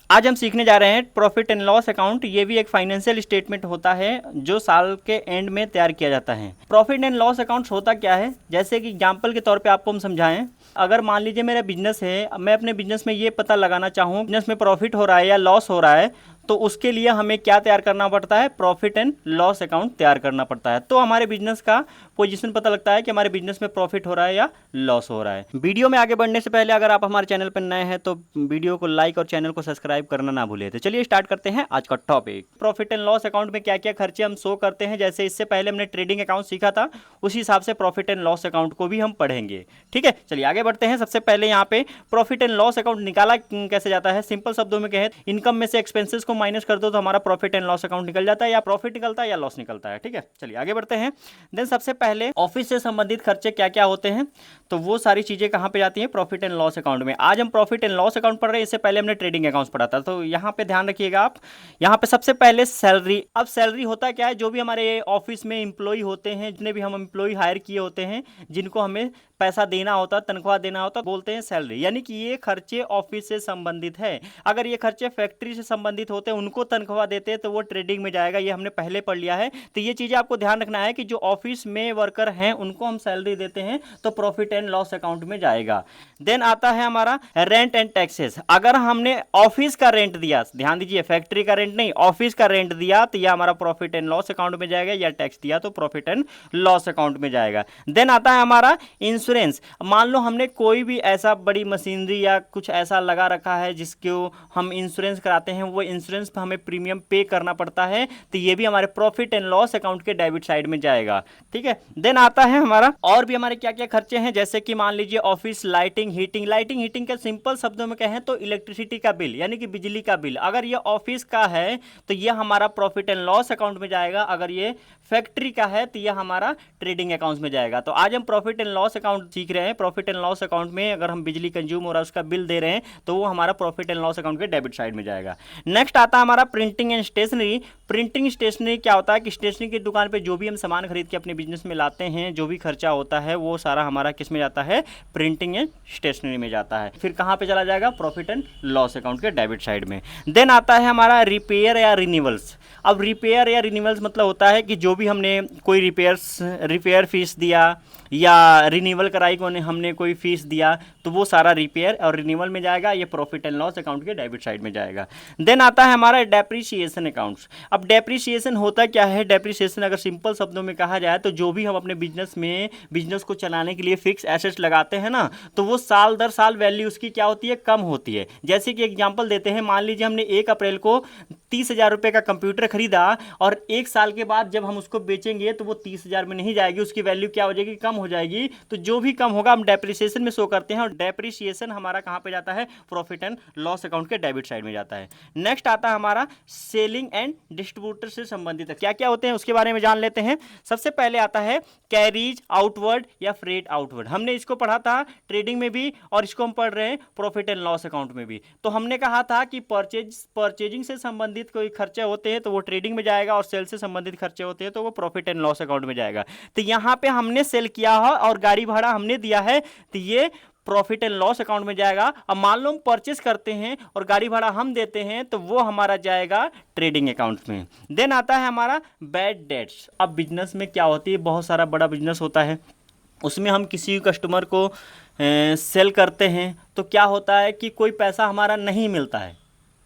आज हम सीखने जा रहे हैं प्रॉफिट एंड लॉस अकाउंट। ये भी एक फाइनेंशियल स्टेटमेंट होता है जो साल के एंड में तैयार किया जाता है। प्रॉफिट एंड लॉस अकाउंट होता क्या है, जैसे कि एग्जांपल के तौर पे आपको हम समझाएं। अगर मान लीजिए मेरा बिजनेस है, मैं अपने बिजनेस में ये पता लगाना चाहूँ बिजनेस में प्रॉफिट हो रहा है या लॉस हो रहा है, तो उसके लिए हमें क्या तैयार करना पड़ता है, प्रॉफिट एंड लॉस अकाउंट तैयार करना पड़ता है। तो हमारे बिजनेस का पोजीशन पता लगता है कि हमारे बिजनेस में प्रॉफिट हो रहा है या लॉस हो रहा है। वीडियो में आगे बढ़ने से पहले अगर आप हमारे चैनल पर नए हैं तो वीडियो को लाइक और चैनल को सब्सक्राइब करना ना भूलें। तो चलिए स्टार्ट करते हैं आज का topic. Profit and loss account में क्या क्या खर्चे हम शो करते हैं, जैसे इससे पहले हमने ट्रेडिंग अकाउंट सीखा था, उसी हिसाब से प्रॉफिट एंड लॉस अकाउंट को भी हम पढ़ेंगे। ठीक है, चलिए आगे बढ़ते हैं। सबसे पहले यहाँ पे प्रॉफिट एंड लॉस अकाउंट निकाला कैसे जाता है। सिंपल शब्दों में कहें, इनकम में से एक्सपेंसेस को माइनस कर दो तो हमारा प्रॉफिट एंड लॉस अकाउंट निकल जाता है, या प्रॉफिट निकलता है या लॉस निकलता है। ठीक है, चलिए आगे बढ़ते हैं। देन सबसे पहले ऑफिस से संबंधित खर्चे क्या क्या होते हैं, तो वो सारी चीजें कहां पे जाती हैं, प्रॉफिट एंड लॉस अकाउंट में। आज हम प्रॉफिट एंड लॉस अकाउंट पढ़ रहे हैं, इससे पहले हमने ट्रेडिंग अकाउंट्स पढ़ा था। तो यहां पे ध्यान रखिएगा आप, यहां पे सबसे पहले सैलरी। अब सैलरी होता क्या है, जो भी हमारे ऑफिस में एम्प्लॉय होते हैं, जितने भी हम एम्प्लॉय हायर किए होते हैं, जिनको हमें पैसा देना होता है, तनख्वाह देना होता है, बोलते हैं सैलरी। यानी कि ये खर्चे ऑफिस से संबंधित है। अगर ये खर्चे फैक्ट्री से संबंधित होते हैं, उनको तनख्वाह देते हैं, तो वो ट्रेडिंग में जाएगा। ये हमने पहले पढ़ लिया है। तो ये चीजें आपको ध्यान रखना है कि जो ऑफिस में वर्कर हैं उनको हम सैलरी देते हैं, तो प्रॉफिट एंड लॉस अकाउंट में जाएगा। देन आता है हमारा रेंट एंड टैक्सेस। अगर हमने ऑफिस का रेंट दिया, ध्यान दीजिए, फैक्ट्री का रेंट नहीं, ऑफिस का रेंट दिया, तो यह हमारा प्रॉफिट एंड लॉस अकाउंट में जाएगा, या टैक्स दिया तो प्रॉफिट एंड लॉस अकाउंट में जाएगा। देन आता है हमारा इंश्योरेंस। मान लो हमने कोई भी ऐसा बड़ी मशीनरी या कुछ ऐसा लगा रखा है जिसको हम इंश्योरेंस कराते हैं, वो इंश्योरेंस पर हमें प्रीमियम पे करना पड़ता है, तो ये भी हमारे प्रॉफिट एंड लॉस अकाउंट के डेबिट साइड में जाएगा। ठीक है, देन आता है हमारा और भी हमारे क्या क्या खर्चे हैं, जैसे कि मान लीजिए office lighting heating. Lighting heating के सिंपल शब्दों में कहें तो इलेक्ट्रिसिटी का बिल, यानी कि बिजली का बिल। अगर ये ऑफिस का है तो ये हमारा प्रॉफिट एंड लॉस अकाउंट में जाएगा। अगर ये फैक्ट्री का है तो ये हमारा ट्रेडिंग अकाउंट में जाएगा। तो आज हम प्रॉफिट एंड लॉस अकाउंट सीख रहे हैं। प्रॉफिट एंड लॉस अकाउंट में अगर हम बिजली कंज्यूम हो रहा है, उसका बिल दे रहे हैं, तो वो हमारा प्रॉफिट एंड लॉस अकाउंट के डेबिट साइड में जाएगा। नेक्स्ट आता है हमारा printing and stationery. Printing stationery क्या होता है कि स्टेशनरी की दुकान पे जो भी हम सामान खरीद के अपने बिजनेस में लाते हैं, जो भी खर्चा होता है, वो सारा हमारा किस में जाता है, प्रिंटिंग एंड स्टेशनरी में जाता है। फिर कहाँ पे चला जाएगा, प्रॉफिट एंड लॉस अकाउंट के डेबिट साइड में। देन आता है हमारा रिपेयर या रिन्यूअल्स। अब रिपेयर या रिन्यूअल्स मतलब होता है कि जो भी हमने कोई रिपेयर फीस दिया या रिन्यूअल कराई को हमने कोई फीस दिया, तो वो सारा रिपेयर और रिन्यूअल में जाएगा, ये प्रॉफिट एंड लॉस अकाउंट के डेबिट साइड में जाएगा। देन आता है हमारा डेप्रिसिएशन अकाउंट्स। अब डेप्रिसिएशन होता क्या है, डेप्रिसिएशन अगर सिंपल शब्दों में कहा जाए तो जो भी हम अपने बिजनेस को चलाने के लिए फिक्स एसेट्स लगाते हैं ना, तो वो साल दर साल वैल्यू उसकी क्या होती है, कम होती है। जैसे कि एग्जांपल देते हैं, मान लीजिए हमने 1 अप्रैल को 30,000 रुपये का कंप्यूटर खरीदा, और 1 साल के बाद जब हम उसको बेचेंगे तो वो 30,000 में नहीं जाएगी, उसकी वैल्यू क्या हो जाएगी, कम हो जाएगी। तो जो भी कम होगा हम डेप्रिसिएशन में शो करते हैं, और डेप्रिसिएशन हमारा कहाँ पे जाता है, प्रॉफिट एंड लॉस अकाउंट के डेबिट साइड में जाता है। नेक्स्ट आता है हमारा सेलिंग एंड डिस्ट्रीब्यूटर से संबंधित क्या क्या होते हैं, उसके बारे में जान लेते हैं। सबसे पहले आता है कैरीज आउटवर्ड या फ्रेट आउटवर्ड। हमने इसको पढ़ा था ट्रेडिंग में भी, और इसको हम पढ़ रहे हैं प्रॉफिट एंड लॉस अकाउंट में भी। तो हमने कहा था कि परचेजिंग से संबंधित कोई खर्चे होते हैं तो वो ट्रेडिंग में जाएगा, और सेल से संबंधित खर्चे होते हैं तो वो प्रॉफिट एंड लॉस अकाउंट में जाएगा। तो यहां पे हमने सेल किया है और गाड़ी भाड़ा हमने दिया है, तो ये प्रॉफिट एंड लॉस अकाउंट में जाएगा। अब मान लो हम परचेस करते हैं और गाड़ी भाड़ा हम देते हैं, तो वो हमारा जाएगा ट्रेडिंग अकाउंट में। देन आता है हमारा बैड डेट्स। अब बिजनेस में क्या होती है, बहुत सारा बड़ा बिजनेस होता है, उसमें हम किसी कस्टमर को सेल करते हैं, तो क्या होता है कि कोई पैसा हमारा नहीं मिलता है,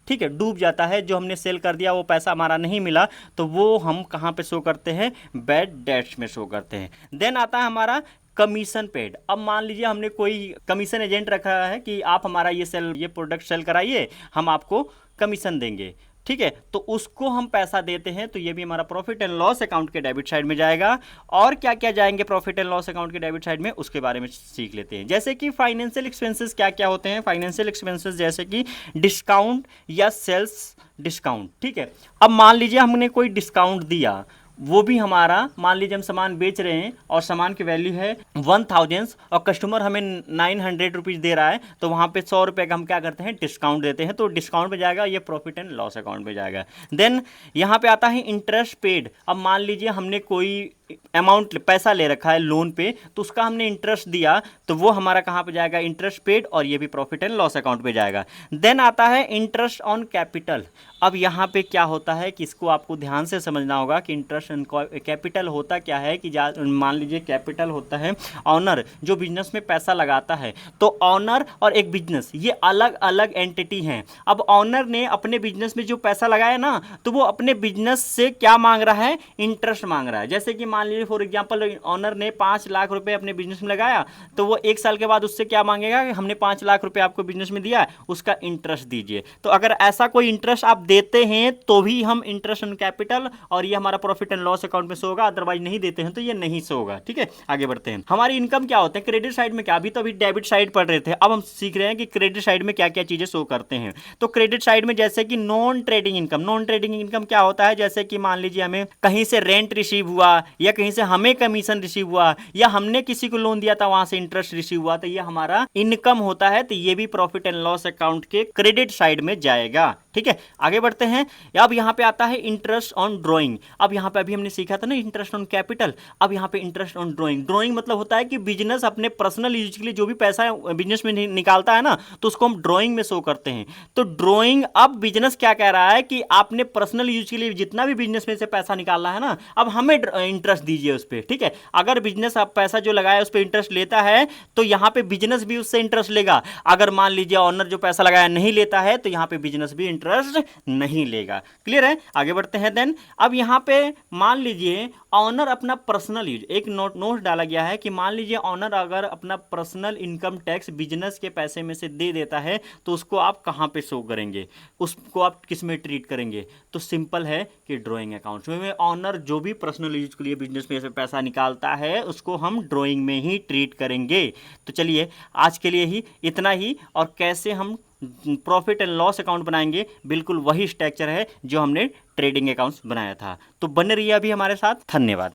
ठीक है, डूब जाता है, जो हमने सेल कर दिया वो पैसा हमारा नहीं मिला, तो वो हम कहाँ पे शो करते हैं, बैड डेट्स में शो करते हैं। देन आता है हमारा कमीशन पेड। अब मान लीजिए हमने कोई कमीशन एजेंट रखा है कि आप हमारा ये प्रोडक्ट सेल कराइए, हम आपको कमीशन देंगे, ठीक है, तो उसको हम पैसा देते हैं, तो ये भी हमारा प्रॉफिट एंड लॉस अकाउंट के डेबिट साइड में जाएगा। और क्या क्या जाएंगे प्रॉफिट एंड लॉस अकाउंट के डेबिट साइड में, उसके बारे में सीख लेते हैं। जैसे कि फाइनेंशियल एक्सपेंसेस क्या क्या होते हैं। फाइनेंशियल एक्सपेंसेस जैसे कि डिस्काउंट या सेल्स डिस्काउंट, ठीक है। अब मान लीजिए हमने कोई डिस्काउंट दिया, वो भी हमारा, मान लीजिए हम सामान बेच रहे हैं और सामान की वैल्यू है 1000 और कस्टमर हमें 900 रुपीज़ दे रहा है, तो वहाँ पे 100 रुपये का हम क्या करते हैं, डिस्काउंट देते हैं, तो डिस्काउंट में जाएगा, ये प्रॉफिट एंड लॉस अकाउंट में जाएगा। देन यहाँ पे आता है इंटरेस्ट पेड। अब मान लीजिए हमने कोई अमाउंट पैसा ले रखा है लोन पे, तो उसका हमने इंटरेस्ट दिया, तो वो हमारा कहाँ पे जाएगा, इंटरेस्ट पेड, और ये भी प्रॉफिट एंड लॉस अकाउंट पे जाएगा। देन आता है इंटरेस्ट ऑन कैपिटल। अब यहाँ पे क्या होता है कि इसको आपको ध्यान से समझना होगा कि इंटरेस्ट ऑन कैपिटल होता क्या है कि मान लीजिए कैपिटल होता है ऑनर जो बिजनेस में पैसा लगाता है। तो ऑनर और एक बिजनेस ये अलग अलग एंटिटी हैं। अब ऑनर ने अपने बिजनेस में जो पैसा लगाया ना, तो वो अपने बिजनेस से क्या मांग रहा है, इंटरेस्ट मांग रहा है। जैसे कि मान लीजिए फॉर एग्जांपल ऑनर ने 5 लाख रुपए अपने बिजनेस में लगाया, तो वो 1 साल के बाद उससे क्या मांगेगा कि हमने 5 लाख रुपए आपको बिजनेस में दिया, उसका इंटरेस्ट दीजिए। तो अगर ऐसा कोई इंटरेस्ट आप देते हैं तो भी हम इंटरेस्ट ऑन कैपिटल और ये हमारा प्रॉफिट एंड लॉस अकाउंट में शो होगा, अदरवाइज नहीं देते हैं तो ये नहीं शो होगा। ठीक है, आगे बढ़ते हैं। हमारी इनकम क्या होते हैं क्रेडिट साइड में, क्या अभी तो अभी डेबिट साइड पढ़ रहे थे, अब हम सीख रहे हैं कि क्रेडिट साइड में क्या क्या चीजें शो करते हैं। तो क्रेडिट साइड में जैसे कि non trading income, non trading income क्या होता है, जैसे कि मान लीजिए हमें कहीं से रेंट रिसीव हुआ, या कहीं से हमें कमीशन रिसीव हुआ, या हमने किसी को लोन दिया था वहां से इंटरेस्ट रिसीव हुआ, तो ये हमारा इनकम होता है। तो ये भी प्रॉफिट एंड लॉस अकाउंट के क्रेडिट साइड में जाएगा। ठीक है, आगे बढ़ते हैं। अब यहाँ पे आता है इंटरेस्ट ऑन ड्रॉइंग। अब यहाँ पे अभी हमने सीखा था ना इंटरेस्ट ऑन कैपिटल, अब यहाँ पे इंटरेस्ट ऑन ड्रॉइंग। ड्रॉइंग मतलब होता है कि बिजनेस अपने पर्सनल यूज के लिए जो भी पैसा बिजनेस में निकालता है ना, तो उसको हम ड्रॉइंग में शो करते हैं। तो ड्रॉइंग, अब बिजनेस क्या कह रहा है कि आपने पर्सनल यूज के लिए जितना भी बिजनेस में से पैसा निकाला है ना, अब हमें इंटरेस्ट दीजिए उस पर। ठीक है, अगर बिजनेस आप पैसा जो लगाया उस पर इंटरेस्ट लेता है, तो यहाँ पे बिजनेस भी उससे इंटरेस्ट लेगा। अगर मान लीजिए ऑनर जो पैसा लगाया नहीं लेता है, तो यहाँ पे बिजनेस भी इंटरेस्ट नहीं लेगा। क्लियर है, आगे बढ़ते हैं। देन अब यहाँ पे मान लीजिए ऑनर अपना पर्सनल यूज, एक नोट डाला गया है कि मान लीजिए ऑनर अगर अपना पर्सनल इनकम टैक्स बिजनेस के पैसे में से दे देता है, तो उसको आप कहाँ पे शो करेंगे, उसको आप किस में ट्रीट करेंगे। तो सिंपल है कि ड्राइंग अकाउंट्स में ऑनर जो भी पर्सनल यूज के लिए बिजनेस में से पैसा निकालता है उसको हम ड्राइंग में ही ट्रीट करेंगे। तो चलिए आज के लिए ही इतना ही, और कैसे हम प्रॉफिट एंड लॉस अकाउंट बनाएंगे बिल्कुल वही स्ट्रक्चर है जो हमने ट्रेडिंग अकाउंट्स बनाया था। तो बने रहिए अभी हमारे साथ। धन्यवाद।